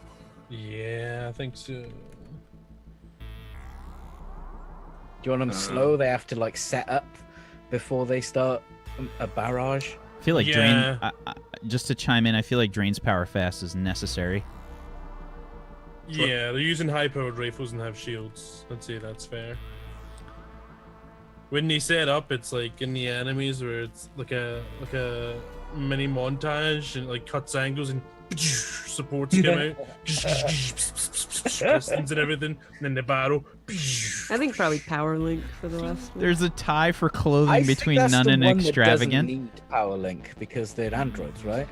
yeah, I think so. Do you want them slow? They have to like set up before they start a barrage. I feel like Yeah. just to chime in, I feel like drains power fast is necessary. Yeah, they're using high-powered rifles and have shields. I'd say that's fair. When they set up, it's like in the enemies where it's like a mini montage and like cuts angles and supports come out, pistons and everything, and then the battle. I think probably power link for the last one. There's a tie for I clothing think between that's none the and one that doesn't extravagant. need power link because they're androids, right?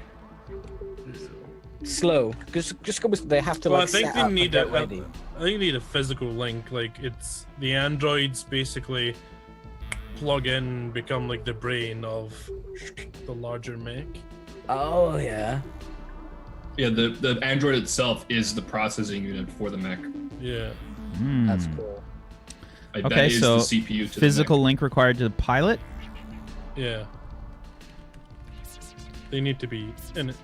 Slow, just go. They have to Well, like I think set they up and need get a- ready. I think you need a physical link. Like it's the androids basically plug in, become like the brain of the larger mech. Oh yeah. Yeah, the android itself is the processing unit for the mech. Yeah. Hmm. That's cool. Like, Okay, that is so the CPU to Physical the mech. link required to the pilot. Yeah. They need to be in it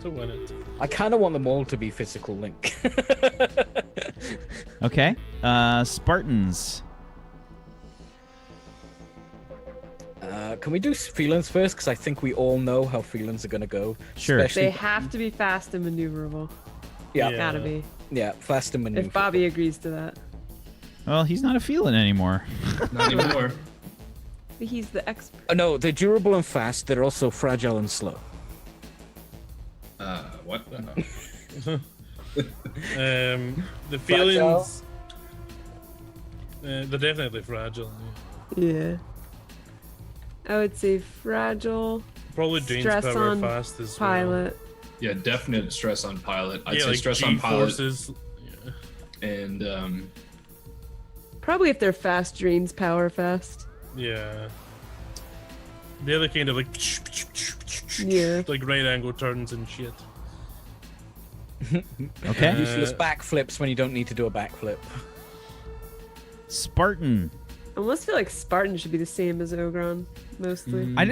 to win it. I kind of want them all to be physical link. Okay. Spartans. Can we do feelings first? Because I think we all know how feelings are gonna go. Sure. They Especially, have to be fast and maneuverable. yeah, Yeah. Gotta be. yeah, fast and maneuver. If Bobby agrees to that. Well, he's not a feeling anymore. Not anymore. But he's the expert. No, they're durable and fast. They're also fragile and slow. What? The feelings. They're definitely fragile. Yeah. Yeah. I would say fragile, Probably drains Stress power on fast as well. pilot. Yeah, definite stress on pilot. I'd Yeah, say like stress on pilot G-forces. Yeah. and Probably if they're fast, drains power fast. Yeah. The other kind of like Yeah. like right angle turns and shit. Okay. Useless backflips when you don't need to do a backflip. Spartan. I almost feel like Spartan should be the same as Ogron, mostly. I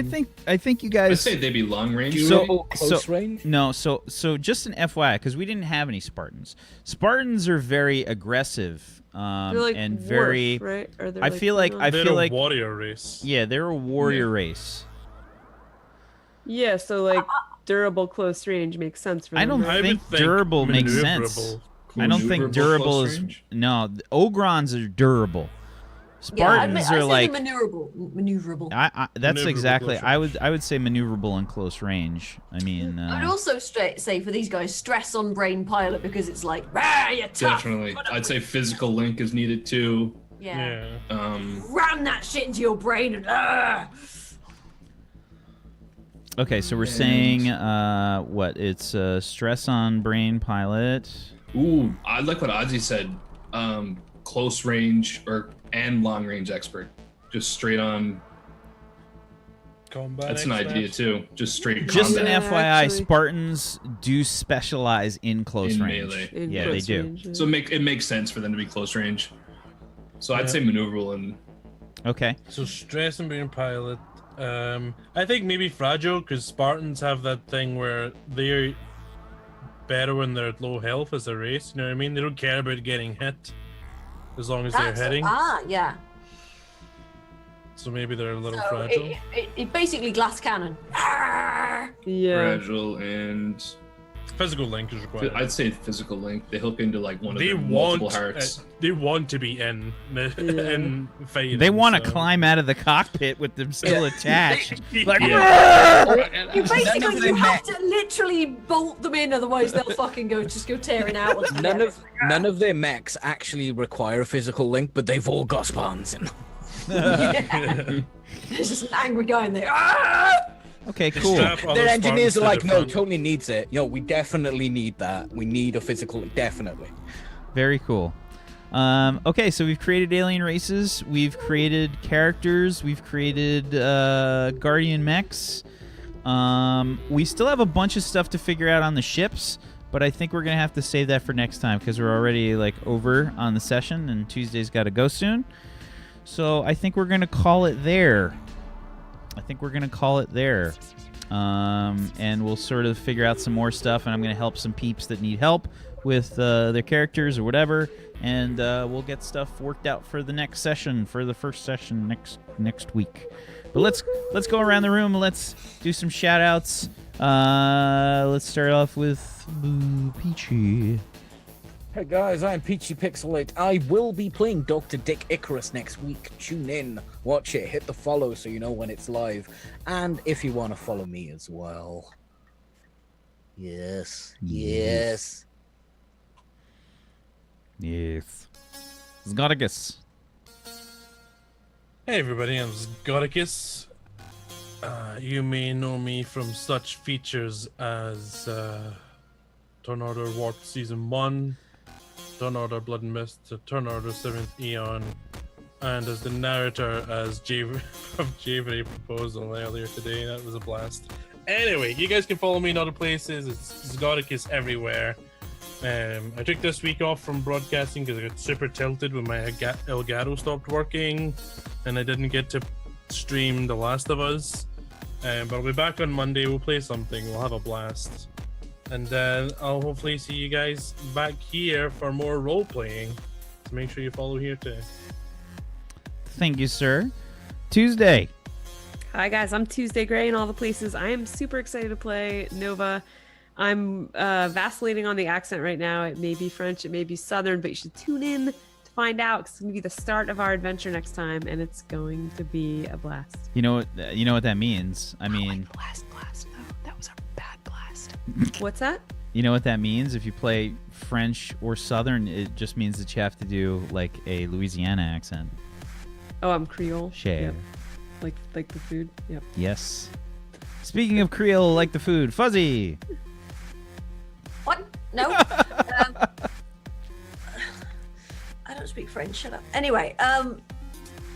think you I'd guys. say they'd be long range. Close range? No, so just an FYI, because we didn't have any Spartans. Spartans are very aggressive, They're like and Worf, very. right? Or they're I feel like They're a warrior race. yeah, they're a warrior race. Yeah, so like durable close range makes sense for them. I don't right? I would think think durable makes sense. maneuverable. I don't think Maneuverable durable close is range? no. The Ogrons are durable. Yeah, Spartans I'd are say like maneuverable. that's Maneuverable exactly. close I would say maneuverable in close range. I mean, I'd also say for these guys, stress on brain pilot because it's like, rah, you're tough. Definitely. I'd say physical link is needed too. Yeah. Yeah. Ram that shit into your brain and okay, so we're saying what? It's stress on brain pilot. Ooh, I like what Ozzy said. Close range and long range expert. Just straight on. Combat. That's an expert. idea too. Just straight Just an combat. FYI, actually. Spartans do specialize in close In range. melee. In Yeah, they close do. range, yeah. So it makes sense for them to be close range. So I'd Yeah. say maneuverable and Okay. So stress and brain pilot. I think maybe fragile because Spartans have that thing where they're better when they're at low health as a race. You know what I mean? They don't care about getting hit as long as they're hitting. yeah. So maybe they're a little So fragile. it basically glass cannon. Ah! Yeah. fragile and Physical link is required. I'd say physical link. They hook into like one of They their multiple want. hearts. They want to be in in fighting. They want to so- climb out of the cockpit with them still attached. Like, You basically None of you them have to literally bolt them in, otherwise they'll fucking just go tearing out. None of their mechs actually require a physical link, but they've all got Spartans in them. There's just an angry guy in there. Ah! okay, cool. Strap other Their engineers Spartans are to like, the no, front. totally needs it. Yo, we definitely need that. We need a physical link, definitely. Very cool. Okay, so we've created alien races. We've created characters. We've created guardian mechs. We still have a bunch of stuff to figure out on the ships, but I think we're gonna have to save that for next time because we're already like over on the session, and Tuesday's got to go soon. So I think we're gonna call it there. And we'll sort of figure out some more stuff, and I'm gonna help some peeps that need help with their characters or whatever, and we'll get stuff worked out for the next session, for the first session next week. But let's go around the room. Let's do some shout outs. Let's start off with Peachy. Hey guys, I'm Peachy Pixelate. I will be playing Dr. Dick Icarus next week. Tune in, watch it, hit the follow so you know when it's live. And if you want to follow me as well. Yes. Yes. Zgodicus. Hey everybody, I'm Zgodicus. You may know me from such features as Turn Order Warped Season 1, Turn Order Blood and Mist, Turn Order 7th Eon, and as the narrator as from Javery Proposal earlier today. That was a blast. Anyway, you guys can follow me in other places. It's Zgodicus everywhere. I took this week off from broadcasting because I got super tilted when my Elgato stopped working, and I didn't get to stream The Last of Us. But I'll be back on Monday. We'll play something. We'll have a blast. And then I'll hopefully see you guys back here for more role playing. So make sure you follow here too. Thank you, sir. Tuesday. Hi guys, I'm Tuesday Gray in all the places. I am super excited to play Nova. I'm vacillating on the accent right now. It may be French, it may be Southern, but you should tune in to find out. It's going to be the start of our adventure next time, and it's going to be a blast. You know what that means? I mean, The last blast, though. That was a bad blast. What's that? you know what that means? If you play French or Southern, it just means that you have to do like a Louisiana accent. Oh, I'm Creole. Share. Yep. Like the food. Yep. Yes. Speaking of Creole, like the food, Fuzzy. What? No. I don't speak French. Shut up. Anyway,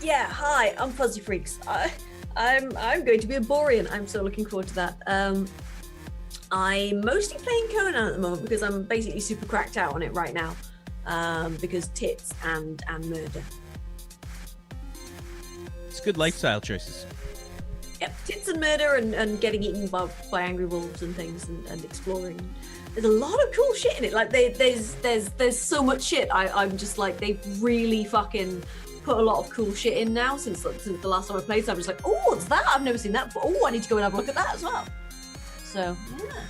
yeah. Hi, I'm Fuzzy Freaks. I'm going to be a Borean. I'm so looking forward to that. I'm mostly playing Conan at the moment because I'm basically super cracked out on it right now. Because tits and murder. It's good lifestyle choices. Yep, tits and murder and getting eaten by angry wolves and things and exploring. There's a lot of cool shit in it. Like there's so much shit. I'm just like, they've really fucking put a lot of cool shit in now since the last time I played. So I'm just like, oh, what's that? I've never seen that before. Oh, I need to go and have a look at that as well. So yeah.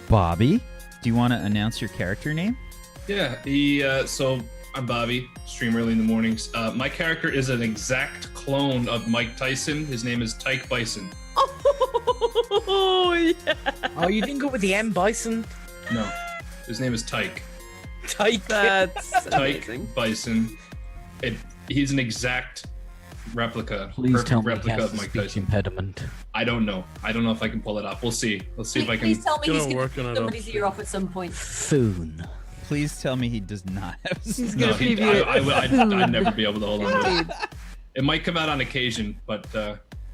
Bobby, do you want to announce your character name? Yeah, so I'm Bobby, stream early in the mornings. My character is an exact clone of Mike Tyson. His name is Tyke Bison. Oh yeah. Oh, you didn't go with the M Bison? No, his name is Tyke. Tyke. That's Tyke amazing. Bison. He's an exact replica, Please perfect tell me he replica has of a Mike speech Tyson. impediment. I don't know if I can pull it off. We'll see. Let's see if I can. Please tell me he's Gonna gonna work on cut it somebody's off. ear off at some point. Foon. Please tell me he does not have. He's No, gonna preview it. I'd never be able to hold on to it. It might come out on occasion, but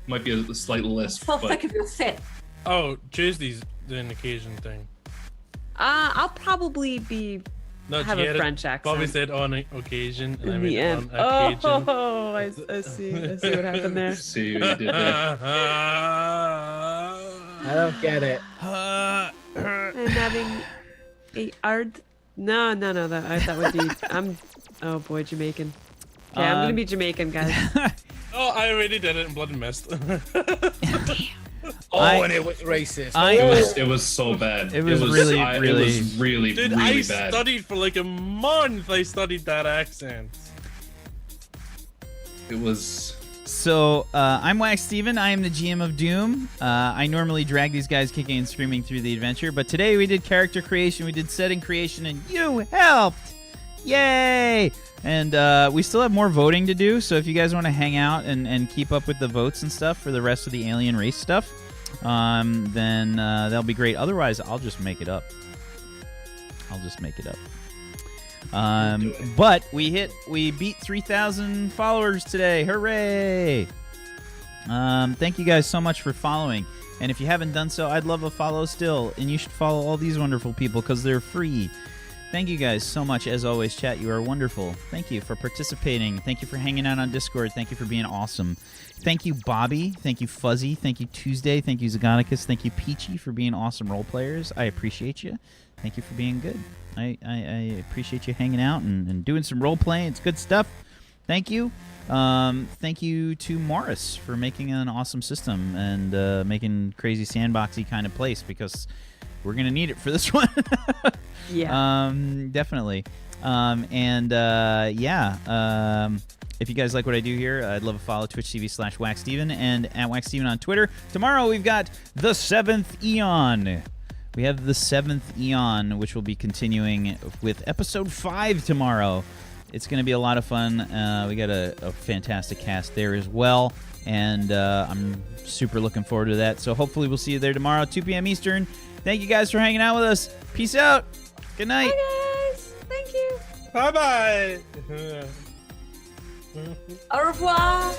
might be a slight lisp. Well, But think of your fit. Oh, Tuesday's an occasion thing. I'll probably be No, have you a get it? French accent. Bobby said on occasion, and I in meant the end. on occasion. Oh, I see. I see what happened there. see what you did there. I don't get it. I'm having a art. No. That would be. Oh boy, Jamaican. Okay, I'm gonna be Jamaican, guys. Oh, I already did it in Blood and Mist. And it was racist. It was so bad. It was really, It really- was really, Dude, really I bad. studied for like a month. I studied that accent. It was. So, I'm Wax Steven. I am the GM of Doom. I normally drag these guys kicking and screaming through the adventure, but today we did character creation, we did setting creation, and you helped! Yay! And we still have more voting to do, so if you guys want to hang out and keep up with the votes and stuff for the rest of the alien race stuff, then that'll be great. Otherwise, I'll just make it up. But we beat 3,000 followers today. Hooray! Thank you guys so much for following. And if you haven't done so, I'd love a follow still. And you should follow all these wonderful people because they're free. Thank you guys so much. As always, chat, you are wonderful. Thank you for participating. Thank you for hanging out on Discord. Thank you for being awesome. Thank you, Bobby. Thank you, Fuzzy. Thank you, Tuesday. Thank you, Zagonicus. Thank you, Peachy, for being awesome role players. I appreciate you. Thank you for being good. I appreciate you hanging out and doing some role playing. It's good stuff. Thank you. Thank you to Morris for making an awesome system and making crazy sandboxy kind of place because we're going to need it for this one. Yeah. Definitely. If you guys like what I do here, I'd love a follow twitch.tv/WaxSteven and at WaxSteven on Twitter. Tomorrow we've got the 7th Eon. We have the 7th Eon, which will be continuing with episode 5 tomorrow. It's going to be a lot of fun. We got a fantastic cast there as well, and I'm super looking forward to that. So hopefully we'll see you there tomorrow, 2 p.m. Eastern. Thank you guys for hanging out with us. Peace out. Good night. Bye, guys. Thank you. Bye bye. Au revoir.